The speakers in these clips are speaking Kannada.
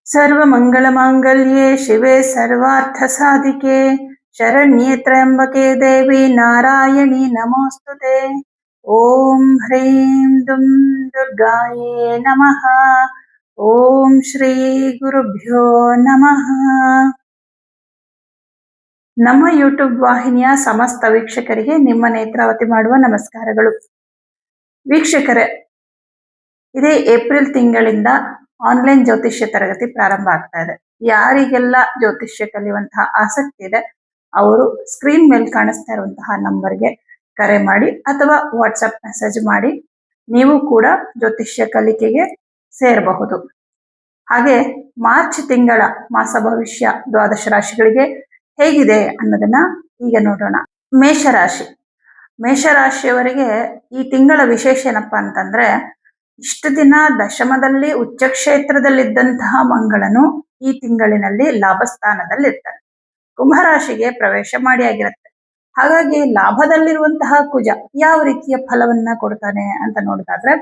सर्वमङ्गलमाङ्गल्ये शिवे सर्वार्थसाधिके शरण्ये त्र्यम्बके देवी नारायणी नमोऽस्तुते। ॐ ह्रीं दुं दुर्गाये नमः। ಓಂ ಶ್ರೀ ಗುರುಭ್ಯೋ ನಮಃ. ನಮ್ಮ ಯೂಟ್ಯೂಬ್ ವಾಹಿನಿಯ ಸಮಸ್ತ ವೀಕ್ಷಕರಿಗೆ ನಿಮ್ಮ ನೇತ್ರಾವತಿ ಮಾಡುವ ನಮಸ್ಕಾರಗಳು. ವೀಕ್ಷಕರೇ, ಇದೇ ಏಪ್ರಿಲ್ ತಿಂಗಳಿಂದ ಆನ್ಲೈನ್ ಜ್ಯೋತಿಷ್ಯ ತರಗತಿ ಪ್ರಾರಂಭ ಆಗ್ತಾ ಇದೆ. ಯಾರಿಗೆಲ್ಲ ಜ್ಯೋತಿಷ್ಯ ಕಲಿಯುವಂತಹ ಆಸಕ್ತಿ ಇದೆ ಅವರು ಸ್ಕ್ರೀನ್ ಮೇಲೆ ಕಾಣಿಸ್ತಾ ಇರುವಂತಹ ನಂಬರ್ಗೆ ಕರೆ ಮಾಡಿ ಅಥವಾ ವಾಟ್ಸಪ್ ಮೆಸೇಜ್ ಮಾಡಿ ನೀವು ಕೂಡ ಜ್ಯೋತಿಷ್ಯ ಕಲಿಕೆಗೆ ಸೇರಬಹುದು. ಹಾಗೆ ಮಾರ್ಚ್ ತಿಂಗಳ ಮಾಸ ಭವಿಷ್ಯ ದ್ವಾದಶ ರಾಶಿಗಳಿಗೆ ಹೇಗಿದೆ ಅನ್ನೋದನ್ನ ಈಗ ನೋಡೋಣ. ಮೇಷರಾಶಿಯವರಿಗೆ ಈ ತಿಂಗಳ ವಿಶೇಷ ಏನಪ್ಪಾ ಅಂತಂದ್ರೆ, ಇಷ್ಟು ದಿನ ದಶಮದಲ್ಲಿ ಉಚ್ಚ ಕ್ಷೇತ್ರದಲ್ಲಿದ್ದಂತಹ ಮಂಗಳನು ಈ ತಿಂಗಳಿನಲ್ಲಿ ಲಾಭಸ್ಥಾನದಲ್ಲಿರ್ತಾನೆ. ಕುಂಭರಾಶಿಗೆ ಪ್ರವೇಶ ಮಾಡಿ ಆಗಿರುತ್ತೆ. ಹಾಗಾಗಿ ಲಾಭದಲ್ಲಿರುವಂತಹ ಕುಜ ಯಾವ ರೀತಿಯ ಫಲವನ್ನ ಕೊಡ್ತಾನೆ ಅಂತ ನೋಡೋದಾದ್ರೆ,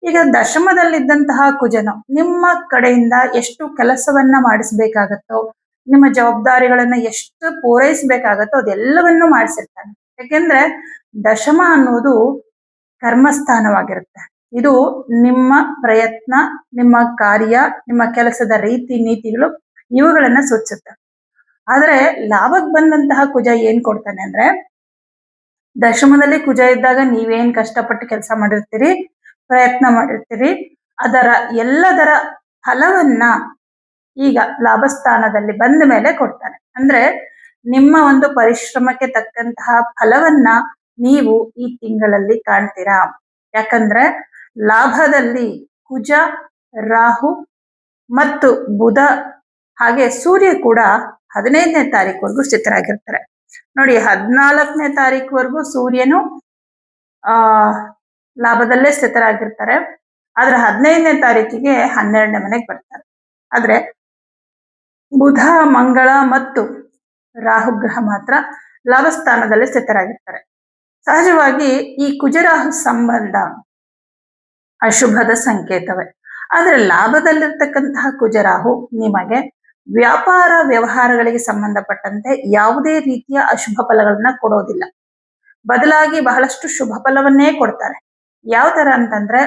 ಈಗ ದಶಮದಲ್ಲಿದ್ದಂತಹ ಕುಜನು ನಿಮ್ಮ ಕಡೆಯಿಂದ ಎಷ್ಟು ಕೆಲಸವನ್ನ ಮಾಡಿಸ್ಬೇಕಾಗತ್ತೋ, ನಿಮ್ಮ ಜವಾಬ್ದಾರಿಗಳನ್ನ ಎಷ್ಟು ಪೂರೈಸಬೇಕಾಗತ್ತೋ ಅದೆಲ್ಲವನ್ನೂ ಮಾಡಿಸಿರ್ತಾನೆ. ಯಾಕೆಂದ್ರೆ ದಶಮ ಅನ್ನೋದು ಕರ್ಮಸ್ಥಾನವಾಗಿರುತ್ತೆ. ಇದು ನಿಮ್ಮ ಪ್ರಯತ್ನ, ನಿಮ್ಮ ಕಾರ್ಯ, ನಿಮ್ಮ ಕೆಲಸದ ರೀತಿ ನೀತಿಗಳು ಇವುಗಳನ್ನ ಸೂಚಿಸುತ್ತೆ. ಆದ್ರೆ ಲಾಭಕ್ಕೆ ಬಂದಂತಹ ಕುಜ ಏನ್ ಕೊಡ್ತಾನೆ ಅಂದ್ರೆ, ದಶಮದಲ್ಲಿ ಕುಜ ಇದ್ದಾಗ ನೀವೇನ್ ಕಷ್ಟಪಟ್ಟು ಕೆಲಸ ಮಾಡಿರ್ತೀರಿ, ಪ್ರಯತ್ನ ಮಾಡಿರ್ತೀರಿ, ಅದರ ಎಲ್ಲದರ ಫಲವನ್ನ ಈಗ ಲಾಭಸ್ಥಾನದಲ್ಲಿ ಬಂದ ಮೇಲೆ ಕೊಡ್ತಾನೆ. ಅಂದ್ರೆ ನಿಮ್ಮ ಒಂದು ಪರಿಶ್ರಮಕ್ಕೆ ತಕ್ಕಂತಹ ಫಲವನ್ನ ನೀವು ಈ ತಿಂಗಳಲ್ಲಿ ಕಾಣ್ತೀರಾ. ಯಾಕಂದ್ರೆ ಲಾಭದಲ್ಲಿ ಕುಜ, ರಾಹು ಮತ್ತು ಬುಧ ಹಾಗೆ ಸೂರ್ಯ ಕೂಡ 15ನೇ ತಾರೀಕುವರೆಗೂ ಸ್ಥಿತರಾಗಿರ್ತಾರೆ. ನೋಡಿ, 14ನೇ ತಾರೀಕುವರೆಗೂ ಸೂರ್ಯನು ಲಾಭದಲ್ಲೇ ಸ್ಥಿತರಾಗಿರ್ತಾರೆ. ಆದ್ರೆ 15ನೇ ತಾರೀಕಿಗೆ 12ನೇ ಮನೆಗೆ ಬರ್ತಾರೆ. ಆದ್ರೆ ಬುಧ, ಮಂಗಳ ಮತ್ತು ರಾಹುಗ್ರಹ ಮಾತ್ರ ಲಾಭಸ್ಥಾನದಲ್ಲಿ ಸ್ಥಿತರಾಗಿರ್ತಾರೆ. ಸಹಜವಾಗಿ ಈ ಕುಜರಾಹು ಸಂಬಂಧ ಅಶುಭದ ಸಂಕೇತವೇ. ಆದ್ರೆ ಲಾಭದಲ್ಲಿರ್ತಕ್ಕಂತಹ ಕುಜರಾಹು ನಿಮಗೆ ವ್ಯಾಪಾರ ವ್ಯವಹಾರಗಳಿಗೆ ಸಂಬಂಧಪಟ್ಟಂತೆ ಯಾವುದೇ ರೀತಿಯ ಅಶುಭ ಫಲಗಳನ್ನ ಕೊಡೋದಿಲ್ಲ. ಬದಲಾಗಿ ಬಹಳಷ್ಟು ಶುಭ ಫಲವನ್ನೇ ಕೊಡ್ತಾರೆ. ಯಾವ ತರ ಅಂತಂದ್ರೆ,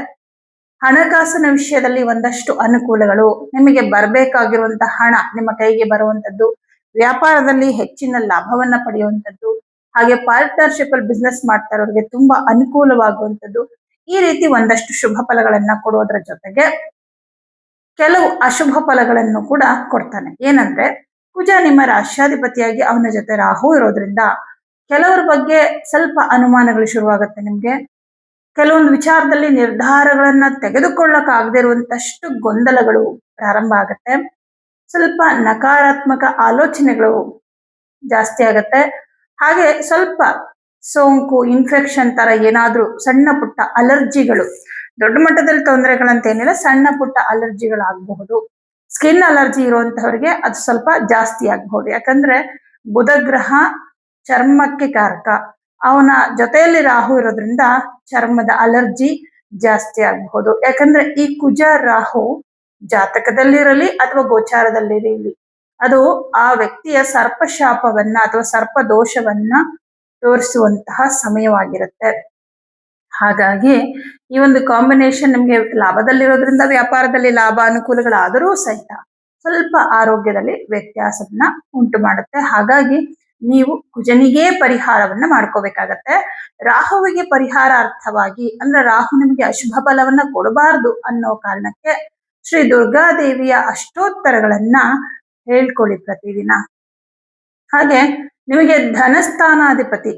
ಹಣಕಾಸಿನ ವಿಷಯದಲ್ಲಿ ಒಂದಷ್ಟು ಅನುಕೂಲಗಳು, ನಿಮಗೆ ಬರಬೇಕಾಗಿರುವಂತಹ ಹಣ ನಿಮ್ಮ ಕೈಗೆ ಬರುವಂತದ್ದು, ವ್ಯಾಪಾರದಲ್ಲಿ ಹೆಚ್ಚಿನ ಲಾಭವನ್ನ ಪಡೆಯುವಂಥದ್ದು, ಹಾಗೆ ಪಾರ್ಟ್ನರ್ಶಿಪ್ ಅಲ್ಲಿ ಬಿಸ್ನೆಸ್ ಮಾಡ್ತಾ ಇರೋರಿಗೆ ತುಂಬಾ ಅನುಕೂಲವಾಗುವಂಥದ್ದು, ಈ ರೀತಿ ಒಂದಷ್ಟು ಶುಭ ಫಲಗಳನ್ನ ಕೊಡೋದ್ರ ಜೊತೆಗೆ ಕೆಲವು ಅಶುಭ ಫಲಗಳನ್ನು ಕೂಡ ಕೊಡ್ತಾನೆ. ಏನಂದ್ರೆ, ಕುಜ ನಿಮ್ಮ ರಾಶ್ಯಾಧಿಪತಿಯಾಗಿ ಅವನ ಜೊತೆ ರಾಹು ಇರೋದ್ರಿಂದ ಕೆಲವರ ಬಗ್ಗೆ ಸ್ವಲ್ಪ ಅನುಮಾನಗಳು ಶುರುವಾಗುತ್ತೆ. ನಿಮ್ಗೆ ಕೆಲವೊಂದು ವಿಚಾರದಲ್ಲಿ ನಿರ್ಧಾರಗಳನ್ನ ತೆಗೆದುಕೊಳ್ಳಕ್ಕಾಗದೇ ಇರುವಂತಷ್ಟು ಗೊಂದಲಗಳು ಪ್ರಾರಂಭ ಆಗತ್ತೆ. ಸ್ವಲ್ಪ ನಕಾರಾತ್ಮಕ ಆಲೋಚನೆಗಳು ಜಾಸ್ತಿ ಆಗತ್ತೆ. ಹಾಗೆ ಸ್ವಲ್ಪ ಸೋಂಕು, ಇನ್ಫೆಕ್ಷನ್ ತರ ಏನಾದ್ರೂ ಸಣ್ಣ ಪುಟ್ಟ ಅಲರ್ಜಿಗಳು, ದೊಡ್ಡ ಮಟ್ಟದಲ್ಲಿ ತೊಂದರೆಗಳಂತೇನಿಲ್ಲ, ಸಣ್ಣ ಪುಟ್ಟ ಅಲರ್ಜಿಗಳಾಗಬಹುದು. ಸ್ಕಿನ್ ಅಲರ್ಜಿ ಇರುವಂತಹವರಿಗೆ ಅದು ಸ್ವಲ್ಪ ಜಾಸ್ತಿ ಆಗಬಹುದು. ಯಾಕಂದ್ರೆ ಬುಧ ಗ್ರಹ ಚರ್ಮಕ್ಕೆ ಕಾರಕ, ಅವನ ಜೊತೆಯಲ್ಲಿ ರಾಹು ಇರೋದ್ರಿಂದ ಚರ್ಮದ ಅಲರ್ಜಿ ಜಾಸ್ತಿ ಆಗಬಹುದು. ಯಾಕಂದ್ರೆ ಈ ಕುಜ ರಾಹು ಜಾತಕದಲ್ಲಿರಲಿ ಅಥವಾ ಗೋಚಾರದಲ್ಲಿರಲಿ ಅದು ಆ ವ್ಯಕ್ತಿಯ ಸರ್ಪಶಾಪವನ್ನ ಅಥವಾ ಸರ್ಪ ದೋಷವನ್ನ ತೋರಿಸುವಂತಹ ಸಮಯವಾಗಿರುತ್ತೆ. ಹಾಗಾಗಿ ಈ ಒಂದು ಕಾಂಬಿನೇಷನ್ ನಿಮ್ಗೆ ಲಾಭದಲ್ಲಿರೋದ್ರಿಂದ ವ್ಯಾಪಾರದಲ್ಲಿ ಲಾಭ ಅನುಕೂಲಗಳಾದರೂ ಸಹಿತ ಸ್ವಲ್ಪ ಆರೋಗ್ಯದಲ್ಲಿ ವ್ಯತ್ಯಾಸವನ್ನ ಉಂಟು ಮಾಡುತ್ತೆ. ಹಾಗಾಗಿ ನೀವು ಕುಜನಿಗೆ ಪರಿಹಾರವನ್ನ ಮಾಡ್ಕೋಬೇಕಾಗತ್ತೆ. ರಾಹುವಿಗೆ ಪರಿಹಾರ ಅರ್ಥವಾಗಿ, ಅಂದ್ರೆ ರಾಹು ನಿಮಗೆ ಅಶುಭ ಫಲವನ್ನ ಕೊಡಬಾರ್ದು ಅನ್ನೋ ಕಾರಣಕ್ಕೆ ಶ್ರೀ ದುರ್ಗಾದೇವಿಯ ಅಷ್ಟೋತ್ತರಗಳನ್ನ ಹೇಳ್ಕೊಳ್ಳಿ ಪ್ರತಿದಿನ. ಹಾಗೆ ನಿಮಗೆ ಧನಸ್ಥಾನಾಧಿಪತಿ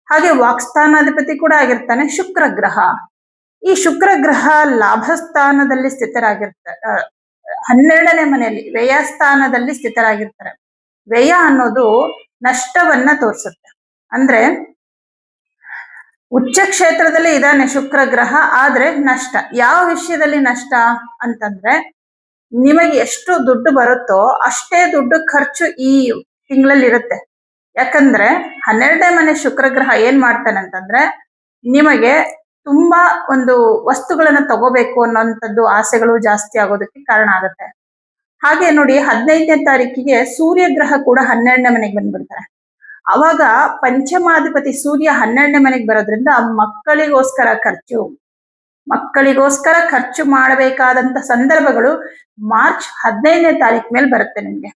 ಹಾಗೆ ವಾಕ್ಸ್ಥಾನಾಧಿಪತಿ ಕೂಡ ಆಗಿರ್ತಾನೆ ಶುಕ್ರ ಗ್ರಹ. ಈ ಶುಕ್ರ ಗ್ರಹ ಲಾಭಸ್ಥಾನದಲ್ಲಿ ಸ್ಥಿತರಾಗಿರ್ತಾರೆ, 12ನೇ ಮನೆಯಲ್ಲಿ ವ್ಯಯಸ್ಥಾನದಲ್ಲಿ ಸ್ಥಿತರಾಗಿರ್ತಾರೆ. ವ್ಯಯ ಅನ್ನೋದು ನಷ್ಟವನ್ನ ತೋರಿಸುತ್ತೆ. ಅಂದ್ರೆ ಉಚ್ಚ ಕ್ಷೇತ್ರದಲ್ಲಿ ಇದಾನೆ ಶುಕ್ರ ಗ್ರಹ, ಆದ್ರೆ ನಷ್ಟ. ಯಾವ ವಿಷಯದಲ್ಲಿ ನಷ್ಟ ಅಂತಂದ್ರೆ, ನಿಮಗೆ ಎಷ್ಟು ದುಡ್ಡು ಬರುತ್ತೋ ಅಷ್ಟೇ ದುಡ್ಡು ಖರ್ಚು ಈ ತಿಂಗಳಲ್ಲಿ ಇರುತ್ತೆ. ಯಾಕಂದ್ರೆ 12ನೇ ಮನೆ ಶುಕ್ರ ಗ್ರಹ ಏನ್ ಮಾಡ್ತಾನಂತಂದ್ರೆ, ನಿಮಗೆ ತುಂಬಾ ಒಂದು ವಸ್ತುಗಳನ್ನ ತಗೋಬೇಕು ಅನ್ನೋಂಥದ್ದು ಆಸೆಗಳು ಜಾಸ್ತಿ ಆಗೋದಕ್ಕೆ ಕಾರಣ ಆಗುತ್ತೆ. ಹಾಗೆ ನೋಡಿ 15ನೇ ತಾರೀಕಿಗೆ ಸೂರ್ಯ ಗ್ರಹ ಕೂಡ 12ನೇ ಮನೆಗೆ ಬಂದ್ಬಿಡ್ತಾರೆ. ಅವಾಗ ಪಂಚಮಾಧಿಪತಿ ಸೂರ್ಯ 12ನೇ ಮನೆಗೆ ಬರೋದ್ರಿಂದ ಮಕ್ಕಳಿಗೋಸ್ಕರ ಖರ್ಚು ಮಾಡಬೇಕಾದಂತ ಸಂದರ್ಭಗಳು ಮಾರ್ಚ್ 15ನೇ ತಾರೀಕು ಮೇಲೆ ಬರುತ್ತೆ ನಿಮ್ಗೆ.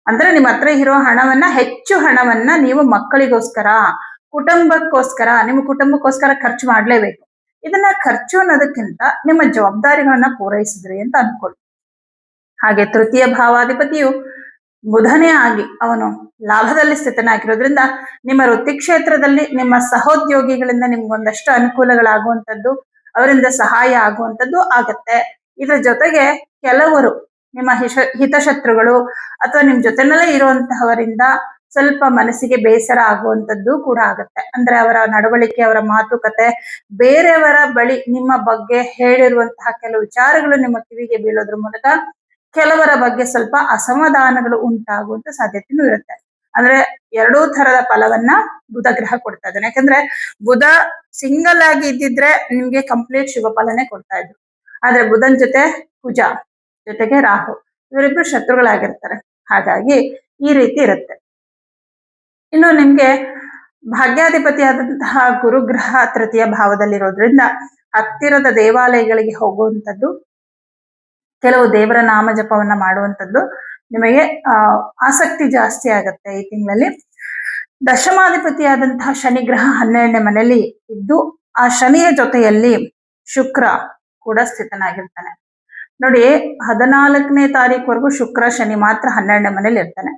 ಅಂದ್ರೆ ನಿಮ್ಮ ಹತ್ರ ಇರೋ ಹೆಚ್ಚು ಹಣವನ್ನ ನೀವು ಮಕ್ಕಳಿಗೋಸ್ಕರ, ನಿಮ್ಮ ಕುಟುಂಬಕ್ಕೋಸ್ಕರ ಖರ್ಚು ಮಾಡ್ಲೇಬೇಕು. ಇದನ್ನ ಖರ್ಚು ಅನ್ನೋದಕ್ಕಿಂತ ನಿಮ್ಮ ಜವಾಬ್ದಾರಿಗಳನ್ನ ಪೂರೈಸಿದ್ರಿ ಅಂತ ಅನ್ಕೊಳ್ಳಿ. ಹಾಗೆ ತೃತೀಯ ಭಾವಾಧಿಪತಿಯು ಬುಧನೇ ಆಗಿ ಅವನು ಲಾಭದಲ್ಲಿ ಸ್ಥಿತನಾಗಿರೋದ್ರಿಂದ ನಿಮ್ಮ ವೃತ್ತಿ ಕ್ಷೇತ್ರದಲ್ಲಿ ನಿಮ್ಮ ಸಹೋದ್ಯೋಗಿಗಳಿಂದ ನಿಮ್ಗೊಂದಷ್ಟು ಅನುಕೂಲಗಳಾಗುವಂಥದ್ದು, ಅವರಿಂದ ಸಹಾಯ ಆಗುವಂಥದ್ದು ಆಗತ್ತೆ. ಇದ್ರ ಜೊತೆಗೆ ಕೆಲವರು ನಿಮ್ಮ ಹಿತಶತ್ರುಗಳು ಅಥವಾ ನಿಮ್ ಜೊತೆನಲ್ಲೇ ಇರುವಂತಹವರಿಂದ ಸ್ವಲ್ಪ ಮನಸ್ಸಿಗೆ ಬೇಸರ ಆಗುವಂಥದ್ದು ಕೂಡ ಆಗತ್ತೆ. ಅಂದ್ರೆ ಅವರ ನಡವಳಿಕೆ, ಅವರ ಮಾತುಕತೆ, ಬೇರೆಯವರ ಬಳಿ ನಿಮ್ಮ ಬಗ್ಗೆ ಹೇಳಿರುವಂತಹ ಕೆಲವು ವಿಚಾರಗಳು ನಿಮ್ಮ ಕಿವಿಗೆ ಬೀಳೋದ್ರ ಮೂಲಕ ಕೆಲವರ ಬಗ್ಗೆ ಸ್ವಲ್ಪ ಅಸಮಾಧಾನಗಳು ಉಂಟಾಗುವಂತ ಸಾಧ್ಯತೆನೂ ಇರುತ್ತೆ. ಅಂದ್ರೆ ಎರಡೂ ತರದ ಫಲವನ್ನ ಬುಧ ಗ್ರಹ ಕೊಡ್ತಾ ಇದ್ದಾನೆ. ಯಾಕಂದ್ರೆ ಬುಧ ಸಿಂಗಲ್ ಆಗಿ ಇದ್ದಿದ್ರೆ ನಿಮ್ಗೆ ಕಂಪ್ಲೀಟ್ ಶುಭ ಫಲನೆ ಕೊಡ್ತಾ ಇದ್ರು. ಆದ್ರೆ ಬುಧನ್ ಜೊತೆ ಕುಜ, ಜೊತೆಗೆ ರಾಹು, ಇವರಿಬ್ರು ಶತ್ರುಗಳಾಗಿರ್ತಾರೆ. ಹಾಗಾಗಿ ಈ ರೀತಿ ಇರುತ್ತೆ. ಇನ್ನು ನಿಮ್ಗೆ ಭಾಗ್ಯಾಧಿಪತಿಯಾದಂತಹ ಗುರುಗ್ರಹ ತೃತೀಯ ಭಾವದಲ್ಲಿರೋದ್ರಿಂದ ಹತ್ತಿರದ ದೇವಾಲಯಗಳಿಗೆ ಹೋಗುವಂಥದ್ದು, ಕೆಲವು ದೇವರ ನಾಮ ಜಪವನ್ನ ಮಾಡುವಂಥದ್ದು ನಿಮಗೆ ಆಸಕ್ತಿ ಜಾಸ್ತಿ ಆಗತ್ತೆ ಈ ತಿಂಗಳಲ್ಲಿ. ದಶಮಾಧಿಪತಿಯಾದಂತಹ ಶನಿ ಗ್ರಹ 12ನೇ ಮನೆಯಲ್ಲಿ ಇದ್ದು ಆ ಶನಿಯ ಜೊತೆಯಲ್ಲಿ ಶುಕ್ರ ಕೂಡ ಸ್ಥಿತನಾಗಿರ್ತಾನೆ. ನೋಡಿ, 14ನೇ ತಾರೀಕುವರೆಗೂ ಶುಕ್ರ ಶನಿ ಮಾತ್ರ 12ನೇ ಮನೇಲಿ ಇರ್ತಾನೆ.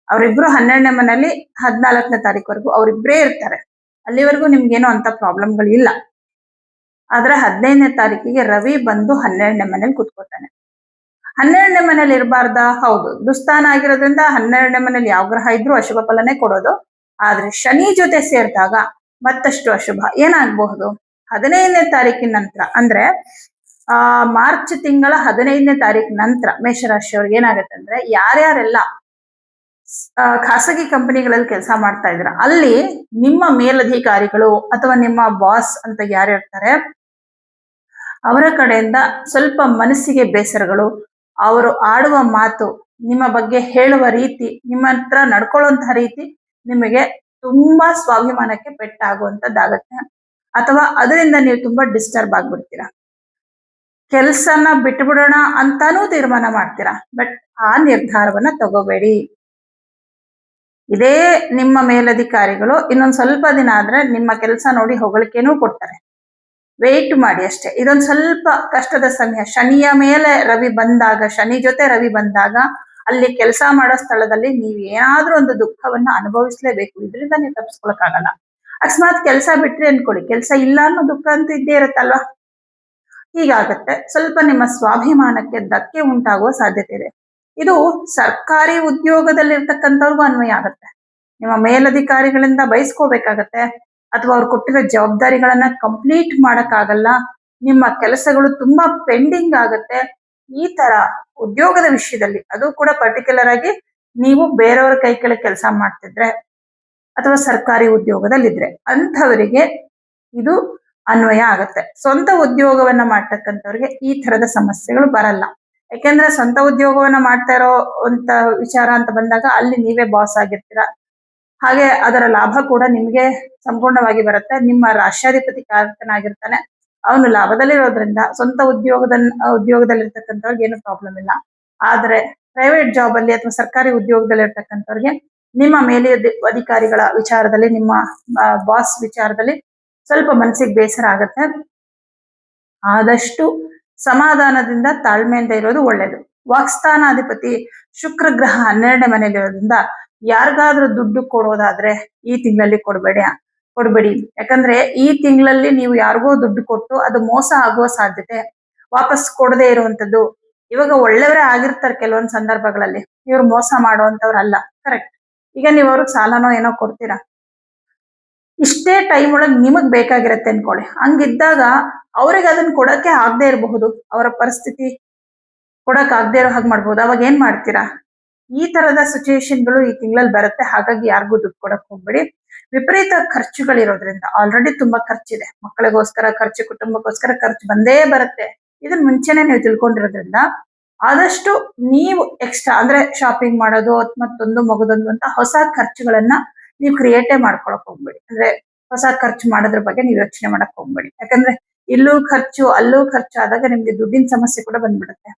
ಅವರಿಬ್ರು 12ನೇ ಮನೇಲಿ 14ನೇ ತಾರೀಕುವರೆಗೂ ಅವರಿಬ್ಬರೇ ಇರ್ತಾರೆ. ಅಲ್ಲಿವರೆಗೂ ನಿಮ್ಗೇನು ಅಂತ ಪ್ರಾಬ್ಲಮ್ಗಳಿಲ್ಲ. ಆದ್ರೆ 15ನೇ ತಾರೀಕಿಗೆ ರವಿ ಬಂದು 12ನೇ ಮನೇಲಿ ಕುತ್ಕೋತಾನೆ. 12ನೇ ಮನೇಲಿ ಇರಬಾರ್ದ? ಹೌದು, ದುಸ್ಥಾನ ಆಗಿರೋದ್ರಿಂದ 12ನೇ ಮನೇಲಿ ಯಾವ ಗ್ರಹ ಇದ್ರೂ ಅಶುಭ ಫಲನೇ ಕೊಡೋದು. ಆದ್ರೆ ಶನಿ ಜೊತೆ ಸೇರಿದಾಗ ಮತ್ತಷ್ಟು ಅಶುಭ ಏನಾಗಬಹುದು? 15ನೇ ತಾರೀಕಿನ ನಂತರ, ಅಂದ್ರೆ ಮಾರ್ಚ್ ತಿಂಗಳ 15ನೇ ತಾರೀಕು ನಂತರ ಮೇಷರಾಶಿಯವ್ರಿಗೆ ಏನಾಗುತ್ತೆ ಅಂದ್ರೆ, ಯಾರ್ಯಾರೆಲ್ಲ ಖಾಸಗಿ ಕಂಪನಿಗಳಲ್ಲಿ ಕೆಲಸ ಮಾಡ್ತಾ ಇದ್ರ ಅಲ್ಲಿ ನಿಮ್ಮ ಮೇಲಧಿಕಾರಿಗಳು ಅಥವಾ ನಿಮ್ಮ ಬಾಸ್ ಅಂತ ಯಾರು ಇರ್ತಾರೆ ಅವರ ಕಡೆಯಿಂದ ಸ್ವಲ್ಪ ಮನಸ್ಸಿಗೆ ಬೇಸರಗಳು, ಅವರು ಆಡುವ ಮಾತು, ನಿಮ್ಮ ಬಗ್ಗೆ ಹೇಳುವ ರೀತಿ, ನಿಮ್ಮ ಹತ್ರ ನಡ್ಕೊಳ್ಳುವಂತಹ ರೀತಿ ನಿಮಗೆ ತುಂಬಾ ಸ್ವಾಭಿಮಾನಕ್ಕೆ ಪೆಟ್ಟಾಗುವಂತದ್ದಾಗತ್ತೆ. ಅಥವಾ ಅದರಿಂದ ನೀವು ತುಂಬಾ ಡಿಸ್ಟರ್ಬ್ ಆಗ್ಬಿಡ್ತೀರಾ. ಕೆಲ್ಸನ ಬಿಟ್ಬಿಡೋಣ ಅಂತಾನೂ ತೀರ್ಮಾನ ಮಾಡ್ತೀರಾ. ಬಟ್ ಆ ನಿರ್ಧಾರವನ್ನ ತಗೋಬೇಡಿ. ಇದೇ ನಿಮ್ಮ ಮೇಲಧಿಕಾರಿಗಳು ಇನ್ನೊಂದ್ ಸ್ವಲ್ಪ ದಿನ ಆದ್ರೆ ನಿಮ್ಮ ಕೆಲಸ ನೋಡಿ ಹೊಗಳಿಕೆನೂ ಕೊಡ್ತಾರೆ. ವೆಯ್ಟ್ ಮಾಡಿ ಅಷ್ಟೇ. ಇದೊಂದು ಸ್ವಲ್ಪ ಕಷ್ಟದ ಸಮಯ. ಶನಿಯ ಮೇಲೆ ರವಿ ಬಂದಾಗ, ಶನಿ ಜೊತೆ ರವಿ ಬಂದಾಗ ಅಲ್ಲಿ ಕೆಲಸ ಮಾಡೋ ಸ್ಥಳದಲ್ಲಿ ನೀವು ಏನಾದ್ರೂ ಒಂದು ದುಃಖವನ್ನ ಅನುಭವಿಸ್ಲೇಬೇಕು. ಇದರಿಂದ ನೀವು ತಪ್ಪಿಸ್ಕೊಳಕ್ಕಾಗಲ್ಲ. ಅಕಸ್ಮಾತ್ ಕೆಲಸ ಬಿಟ್ರಿ ಅನ್ಕೊಳ್ಳಿ, ಕೆಲಸ ಇಲ್ಲ ಅನ್ನೋ ದುಃಖ ಅಂತ ಇದ್ದೇ ಇರುತ್ತಲ್ವಾ. ಹೀಗಾಗತ್ತೆ. ಸ್ವಲ್ಪ ನಿಮ್ಮ ಸ್ವಾಭಿಮಾನಕ್ಕೆ ಧಕ್ಕೆ ಉಂಟಾಗುವ ಸಾಧ್ಯತೆ ಇದೆ. ಇದು ಸರ್ಕಾರಿ ಉದ್ಯೋಗದಲ್ಲಿರ್ತಕ್ಕಂಥವ್ರಿಗೂ ಅನ್ವಯ ಆಗತ್ತೆ. ನಿಮ್ಮ ಮೇಲಧಿಕಾರಿಗಳಿಂದ ಬಯಸ್ಕೋಬೇಕಾಗತ್ತೆ, ಅಥವಾ ಅವ್ರು ಕೊಟ್ಟಿರೋ ಜವಾಬ್ದಾರಿಗಳನ್ನ ಕಂಪ್ಲೀಟ್ ಮಾಡಕ್ಕಾಗಲ್ಲ, ನಿಮ್ಮ ಕೆಲಸಗಳು ತುಂಬಾ ಪೆಂಡಿಂಗ್ ಆಗತ್ತೆ. ಈ ತರ ಉದ್ಯೋಗದ ವಿಷಯದಲ್ಲಿ, ಅದು ಕೂಡ ಪರ್ಟಿಕ್ಯುಲರ್ ಆಗಿ ನೀವು ಬೇರೆಯವ್ರ ಕೈ ಕೆಳಗೆ ಕೆಲಸ ಮಾಡ್ತಿದ್ರೆ ಅಥವಾ ಸರ್ಕಾರಿ ಉದ್ಯೋಗದಲ್ಲಿದ್ರೆ ಅಂಥವರಿಗೆ ಇದು ಅನ್ವಯ ಆಗತ್ತೆ. ಸ್ವಂತ ಉದ್ಯೋಗವನ್ನ ಮಾಡ್ತಕ್ಕಂಥವ್ರಿಗೆ ಈ ತರದ ಸಮಸ್ಯೆಗಳು ಬರಲ್ಲ. ಯಾಕೆಂದ್ರೆ ಸ್ವಂತ ಉದ್ಯೋಗವನ್ನ ಮಾಡ್ತಾ ಇರೋ ಅಂತ ವಿಚಾರ ಅಂತ ಬಂದಾಗ ಅಲ್ಲಿ ನೀವೇ ಬಾಸ್ ಆಗಿರ್ತೀರ. ಹಾಗೆ ಅದರ ಲಾಭ ಕೂಡ ನಿಮ್ಗೆ ಸಂಪೂರ್ಣವಾಗಿ ಬರುತ್ತೆ. ನಿಮ್ಮ ರಾಷ್ಟ್ರಾಧಿಪತಿ ಕಾರಕನಾಗಿರ್ತಾನೆ, ಅವನು ಲಾಭದಲ್ಲಿರೋದ್ರಿಂದ ಸ್ವಂತ ಉದ್ಯೋಗದಲ್ಲಿರ್ತಕ್ಕಂಥವ್ರಿಗೆ ಏನು ಪ್ರಾಬ್ಲಮ್ ಇಲ್ಲ. ಆದ್ರೆ ಪ್ರೈವೇಟ್ ಜಾಬ್ ಅಲ್ಲಿ ಅಥವಾ ಸರ್ಕಾರಿ ಉದ್ಯೋಗದಲ್ಲಿ ಇರ್ತಕ್ಕಂಥವ್ರಿಗೆ ನಿಮ್ಮ ಮೇಲೆ ಅಧಿಕಾರಿಗಳ ವಿಚಾರದಲ್ಲಿ, ನಿಮ್ಮ ಬಾಸ್ ವಿಚಾರದಲ್ಲಿ ಸ್ವಲ್ಪ ಮನಸ್ಸಿಗೆ ಬೇಸರ ಆಗತ್ತೆ. ಆದಷ್ಟು ಸಮಾಧಾನದಿಂದ ತಾಳ್ಮೆಯಿಂದ ಇರೋದು ಒಳ್ಳೇದು. ವಾಕ್ಸ್ಥಾನಾಧಿಪತಿ ಶುಕ್ರ ಗ್ರಹ 12ನೇ ಮನೇಲಿ ಇರೋದ್ರಿಂದ ಯಾರಿಗಾದ್ರೂ ದುಡ್ಡು ಕೊಡೋದಾದ್ರೆ ಈ ತಿಂಗಳಲ್ಲಿ ಕೊಡ್ಬೇಡಿ. ಯಾಕಂದ್ರೆ ಈ ತಿಂಗಳಲ್ಲಿ ನೀವು ಯಾರಿಗೋ ದುಡ್ಡು ಕೊಟ್ಟು ಅದು ಮೋಸ ಆಗುವ ಸಾಧ್ಯತೆ, ವಾಪಸ್ ಕೊಡದೇ ಇರುವಂತದ್ದು. ಇವಾಗ ಒಳ್ಳೆಯವರೇ ಆಗಿರ್ತಾರೆ ಕೆಲವೊಂದು ಸಂದರ್ಭಗಳಲ್ಲಿ, ಇವ್ರು ಮೋಸ ಮಾಡುವಂತವ್ರಲ್ಲ. ಕರೆಕ್ಟ್. ಈಗ ನೀವು ಅವ್ರಿಗೆ ಸಾಲನೋ ಏನೋ ಕೊಡ್ತೀರಾ, ಇಷ್ಟೇ ಟೈಮ್ ಒಳಗೆ ನಿಮಗ್ ಬೇಕಾಗಿರತ್ತೆ ಅನ್ಕೊಳ್ಳಿ. ಹಂಗಿದ್ದಾಗ ಅವ್ರಿಗೆ ಅದನ್ನ ಕೊಡಕ್ಕೆ ಆಗದೆ ಇರಬಹುದು, ಅವರ ಪರಿಸ್ಥಿತಿ ಕೊಡಕ್ ಆಗದೆ ಇರೋ ಹಾಗೆ ಮಾಡ್ಬೋದು. ಅವಾಗ ಏನ್ ಮಾಡ್ತೀರಾ? ಈ ತರದ ಸಿಚುಯೇಷನ್ಗಳು ಈ ತಿಂಗಳಲ್ಲಿ ಬರುತ್ತೆ. ಹಾಗಾಗಿ ಯಾರಿಗೂ ದುಡ್ಡು ಕೊಡಕ್ ಹೋಗ್ಬೇಡಿ. ವಿಪರೀತ ಖರ್ಚುಗಳಿರೋದ್ರಿಂದ, ಆಲ್ರೆಡಿ ತುಂಬಾ ಖರ್ಚಿದೆ, ಮಕ್ಕಳಿಗೋಸ್ಕರ ಖರ್ಚು, ಕುಟುಂಬಕ್ಕೋಸ್ಕರ ಖರ್ಚು ಬಂದೇ ಬರುತ್ತೆ. ಇದನ್ನ ಮುಂಚೆನೆ ನೀವು ತಿಳ್ಕೊಂಡಿರೋದ್ರಿಂದ ಆದಷ್ಟು ನೀವು ಎಕ್ಸ್ಟ್ರಾ ಅಂದ್ರೆ ಶಾಪಿಂಗ್ ಮಾಡೋದು ಮತ್ತೊಂದು ಮಗದೊಂದು ಅಂತ ಹೊಸ ಖರ್ಚುಗಳನ್ನ ನೀವು ಕ್ರಿಯೇಟೇ ಮಾಡ್ಕೊಳಕ್ ಹೋಗ್ಬೇಡಿ. ಅಂದ್ರೆ ಹೊಸ ಖರ್ಚು ಮಾಡೋದ್ರ ಬಗ್ಗೆ ನೀವು ಯೋಚನೆ ಮಾಡಕ್ ಹೋಗ್ಬೇಡಿ. ಯಾಕಂದ್ರೆ ಇಲ್ಲೂ ಖರ್ಚು ಅಲ್ಲೂ ಖರ್ಚು ಆದಾಗ ನಿಮ್ಗೆ ದುಡ್ಡಿನ ಸಮಸ್ಯೆ ಕೂಡ ಬಂದ್ಬಿಡುತ್ತೆ.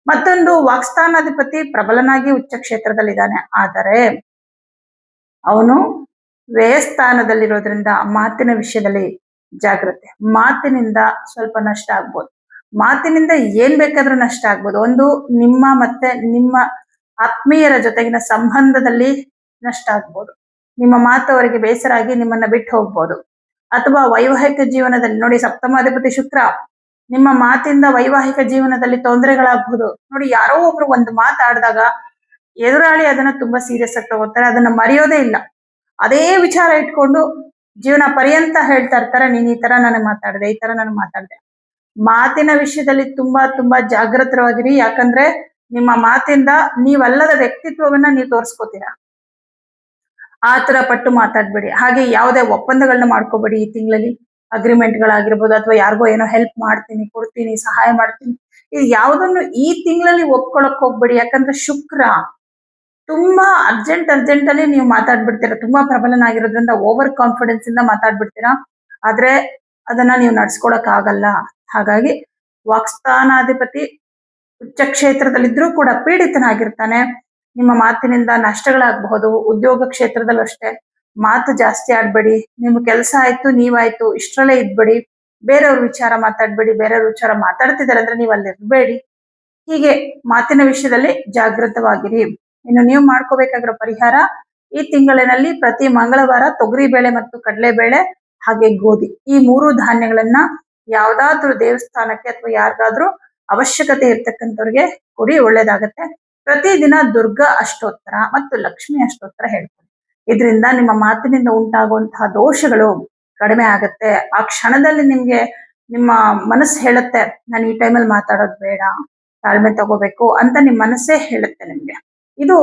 ಮತ್ತೊಂದು ವಾಕ್ಸ್ಥಾನಾಧಿಪತಿ ಪ್ರಬಲನಾಗಿ ಉಚ್ಚ ಕ್ಷೇತ್ರದಲ್ಲಿದ್ದಾನೆ, ಆದರೆ ಅವನು ವ್ಯಯಸ್ಥಾನದಲ್ಲಿರೋದ್ರಿಂದ ಮಾತಿನ ವಿಷಯದಲ್ಲಿ ಜಾಗ್ರತೆ. ಮಾತಿನಿಂದ ಸ್ವಲ್ಪ ನಷ್ಟ ಆಗ್ಬೋದು. ಮಾತಿನಿಂದ ಏನ್ ಬೇಕಾದ್ರೂ ನಷ್ಟ ಆಗ್ಬೋದು. ಒಂದು ನಿಮ್ಮ ಮತ್ತೆ ನಿಮ್ಮ ಆತ್ಮೀಯರ ಜೊತೆಗಿನ ಸಂಬಂಧದಲ್ಲಿ ನಷ್ಟ ಆಗ್ಬೋದು. ನಿಮ್ಮ ಮಾತು ಅವರಿಗೆ ಬೇಸರ ಆಗಿ ನಿಮ್ಮನ್ನ ಬಿಟ್ಟು ಹೋಗ್ಬೋದು. ಅಥವಾ ವೈವಾಹಿಕ ಜೀವನದಲ್ಲಿ ನೋಡಿ, ಸಪ್ತಮಾಧಿಪತಿ ಶುಕ್ರ, ನಿಮ್ಮ ಮಾತಿಂದ ವೈವಾಹಿಕ ಜೀವನದಲ್ಲಿ ತೊಂದರೆಗಳಾಗಬಹುದು. ನೋಡಿ, ಯಾರೋ ಒಬ್ರು ಒಂದು ಮಾತಾಡಿದಾಗ ಎದುರಾಳಿ ಅದನ್ನ ತುಂಬಾ ಸೀರಿಯಸ್ ಆಗಿ ತಗೋತಾರೆ, ಅದನ್ನ ಮರೆಯೋದೇ ಇಲ್ಲ. ಅದೇ ವಿಚಾರ ಇಟ್ಕೊಂಡು ಜೀವನ ಪರ್ಯಂತ ಹೇಳ್ತಾ ಇರ್ತಾರೆ, ನೀನ್ ಈ ತರ ನನಗೆ ಮಾತಾಡಿದೆ, ಈ ತರ ನನಗೆ ಮಾತಾಡಿದೆ. ಮಾತಿನ ವಿಷಯದಲ್ಲಿ ತುಂಬಾ ತುಂಬಾ ಜಾಗೃತವಾಗಿರಿ. ಯಾಕಂದ್ರೆ ನಿಮ್ಮ ಮಾತಿಂದ ನೀವಲ್ಲದ ವ್ಯಕ್ತಿತ್ವವನ್ನ ನೀವು ತೋರಿಸ್ಕೋತೀರಾ. ಆ ತರ ಪಟ್ಟು ಮಾತಾಡ್ಬೇಡಿ. ಹಾಗೆ ಯಾವುದೇ ಒಪ್ಪಂದಗಳನ್ನ ಮಾಡ್ಕೋಬೇಡಿ ಈ ತಿಂಗಳಲ್ಲಿ. ಅಗ್ರಿಮೆಂಟ್ಗಳಾಗಿರ್ಬೋದು, ಅಥವಾ ಯಾರಿಗೋ ಏನೋ ಹೆಲ್ಪ್ ಮಾಡ್ತೀನಿ, ಕೊಡ್ತೀನಿ, ಸಹಾಯ ಮಾಡ್ತೀನಿ, ಇದು ಯಾವುದನ್ನು ಈ ತಿಂಗಳಲ್ಲಿ ಒಪ್ಕೊಳಕ್ ಹೋಗ್ಬೇಡಿ. ಯಾಕಂದ್ರೆ ಶುಕ್ರ ತುಂಬಾ ಅರ್ಜೆಂಟ್ ಅಲ್ಲಿ ನೀವು ಮಾತಾಡ್ಬಿಡ್ತೀರಾ. ತುಂಬಾ ಪ್ರಬಲನಾಗಿರೋದ್ರಿಂದ ಓವರ್ ಕಾನ್ಫಿಡೆನ್ಸ್ ಇಂದ ಮಾತಾಡ್ಬಿಡ್ತೀರಾ. ಆದ್ರೆ ಅದನ್ನ ನೀವು ನಡ್ಸ್ಕೊಳಕ್ ಆಗಲ್ಲ. ಹಾಗಾಗಿ ವಾಕ್ಸ್ಥಾನಾಧಿಪತಿ ಉಚ್ಚ ಕ್ಷೇತ್ರದಲ್ಲಿದ್ರೂ ಕೂಡ ಪೀಡಿತನಾಗಿರ್ತಾನೆ. ನಿಮ್ಮ ಮಾತಿನಿಂದ ನಷ್ಟಗಳಾಗಬಹುದು. ಉದ್ಯೋಗ ಕ್ಷೇತ್ರದಲ್ಲೂ ಅಷ್ಟೇ, ಮಾತು ಜಾಸ್ತಿ ಆಡ್ಬೇಡಿ. ನಿಮ್ಮ ಕೆಲಸ ಆಯ್ತು, ನೀವಾಯ್ತು, ಇಷ್ಟರಲ್ಲೇ ಇದ್ಬೇಡಿ. ಬೇರೆಯವ್ರ ವಿಚಾರ ಮಾತಾಡ್ಬೇಡಿ. ಬೇರೆಯವ್ರ ವಿಚಾರ ಮಾತಾಡ್ತಿದ್ದಾರೆ ಅಂದ್ರೆ ನೀವು ಅಲ್ಲಿ ಇರ್ಬೇಡಿ. ಹೀಗೆ ಮಾತಿನ ವಿಷಯದಲ್ಲಿ ಜಾಗೃತವಾಗಿರಿ. ಇನ್ನು ನೀವು ಮಾಡ್ಕೋಬೇಕಾಗಿರೋ ಪರಿಹಾರ, ಈ ತಿಂಗಳಿನಲ್ಲಿ ಪ್ರತಿ ಮಂಗಳವಾರ ತೊಗರಿ ಬೇಳೆ ಮತ್ತು ಕಡಲೆಬೇಳೆ ಹಾಗೆ ಗೋಧಿ, ಈ 3 ಧಾನ್ಯಗಳನ್ನ ಯಾವ್ದಾದ್ರೂ ದೇವಸ್ಥಾನಕ್ಕೆ ಅಥವಾ ಯಾರಿಗಾದ್ರೂ ಅವಶ್ಯಕತೆ ಇರ್ತಕ್ಕಂಥವ್ರಿಗೆ ಕೊಡಿ, ಒಳ್ಳೇದಾಗತ್ತೆ. ಪ್ರತಿದಿನ ದುರ್ಗಾ ಅಷ್ಟೋತ್ತರ ಮತ್ತು ಲಕ್ಷ್ಮಿ ಅಷ್ಟೋತ್ತರ ಹೇಳ್ಕೊಳ್ಳಿ. ಇದರಿಂದ ನಿಮ್ಮ ಮಾತಿನಿಂದ ಉಂಟಾಗುವಂತಹ ದೋಷಗಳು ಕಡಿಮೆ ಆಗತ್ತೆ. ಆ ಕ್ಷಣದಲ್ಲಿ ನಿಮ್ಗೆ ನಿಮ್ಮ ಮನಸ್ಸು ಹೇಳುತ್ತೆ, ನಾನು ಈ ಟೈಮಲ್ಲಿ ಮಾತಾಡೋದು ಬೇಡ, ತಾಳ್ಮೆ ತಗೋಬೇಕು ಅಂತ ನಿಮ್ಮ ಮನಸ್ಸೇ ಹೇಳುತ್ತೆ ನಿಮ್ಗೆ. ಇದು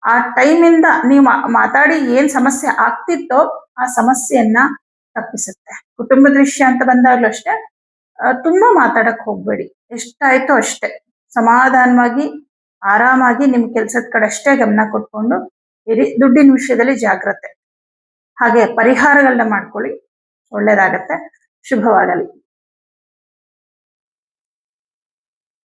ಆ ಟೈಮಿಂದ ನೀವು ಮಾತಾಡಿ ಏನ್ ಸಮಸ್ಯೆ ಆಗ್ತಿತ್ತೋ ಆ ಸಮಸ್ಯೆಯನ್ನ ತಪ್ಪಿಸುತ್ತೆ. ಕುಟುಂಬದ ವಿಷಯ ಅಂತ ಬಂದಾಗ್ಲೂ ಅಷ್ಟೇ, ತುಂಬಾ ಮಾತಾಡಕ್ ಹೋಗ್ಬೇಡಿ. ಎಷ್ಟಾಯ್ತೋ ಅಷ್ಟೇ ಸಮಾಧಾನವಾಗಿ ಆರಾಮಾಗಿ ನಿಮ್ ಕೆಲ್ಸದ ಕಡೆ ಅಷ್ಟೇ ಗಮನ ಕೊಟ್ಕೊಂಡು ಇರಿ. ದುಡ್ಡಿನ ವಿಷಯದಲ್ಲಿ ಜಾಗ್ರತೆ. ಹಾಗೆ ಪರಿಹಾರಗಳನ್ನ ಮಾಡ್ಕೊಳ್ಳಿ, ಒಳ್ಳೇದಾಗತ್ತೆ. ಶುಭವಾಗಲಿ.